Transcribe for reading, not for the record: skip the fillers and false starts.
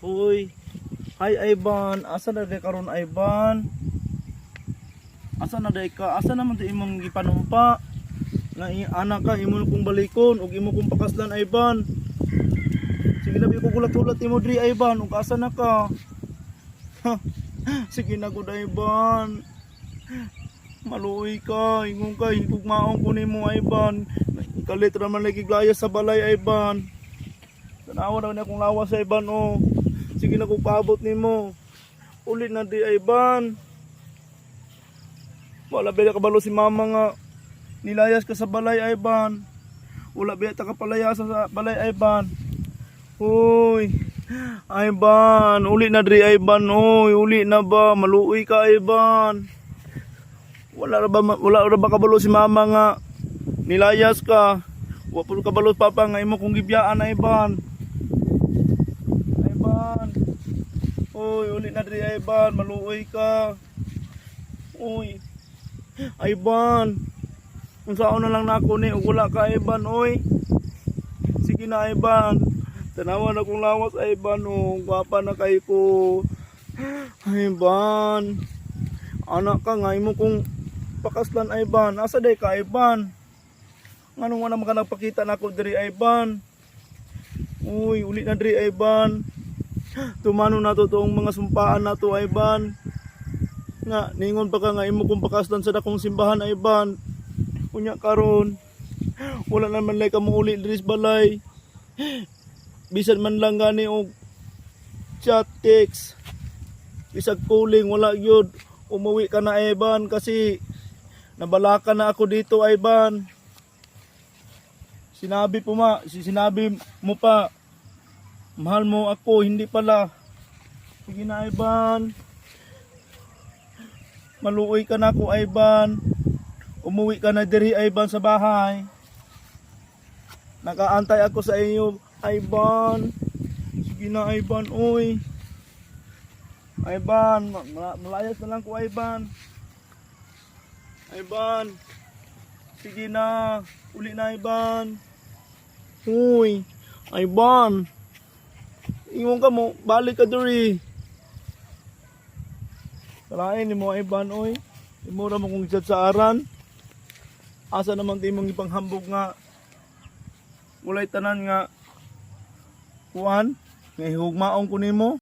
Hoy. Hi Ivan, asa na day karon Ivan? Asa na day ka? Asa naman di imong gipanumpa? Nga anak ka imo kong balikon ug imo kong pakaslan Ivan. Sige na ko gulat-gulat imo diri Ivan, ug asa na ka? Sige na gud Ivan. Maluoy ka, ingon ka, higugmaon ko nimo Ivan. Kalit ra man lagi glayas sa balay Ivan. Tanawa na akong lawas sa Ivan oh. Sige na kung paabot nimo. Ulit na di Ivan. Wala ba kabalo si mama nga nilayas ka sa balay Ivan. Wala ba ta kapalayasa sa balay Ivan. Hoy. Ivan, uli na di Ivan oy, uli na ba? Maluoy ka Ivan. Wala ra ba kabalo si mama nga nilayas ka. Wa pud kabalo papa nga imo kong gibyaan Ivan. Uy, uli na diri Ivan, maluoy ka. Uy. Ivan. Unsaon na lang nako ni ug wala ka Ivan oy. Sige na Ivan. Tanawan akong lawas Ivan oh, gwapa na kay ko. Ivan. Anak ka nga imo kong pakaslan Ivan. Asa day ka Ivan? Nganong wala man ka nagpakita nako diri Ivan? Uy, uli na diri Ivan. Tumano na to tong mga sumpaan na to Ivan. Nga ningon pa ka nga imo kong pakaslan sa dakong simbahan Ivan. Unya karon wala naman lay ka muuli diri sa balay. Bisan man lang gani og chat text. Bisag calling wala gyud. Umuwi ka na Ivan kasi nabalaka na ako dito Ivan. Sinabi mo pa mahal mo ako, hindi pala. Sige na Ivan. Maluoy ka na ako Ivan. Umuwi ka na diri Ivan sa bahay. Nakaantay ako sa iyo Ivan. Sige na Ivan oy. Ivan, malayas na lang ko Ivan. Ivan. Sige na. Uli na Ivan. Uy. Ivan. Ingon ka mo, balik ka diri. Kalain ni mo Ivan oy. Imura mo kong chat sa aran. Asa naman ti mong ipanghambog nga mulay tanan nga kuan nga higugmaon ko nimo.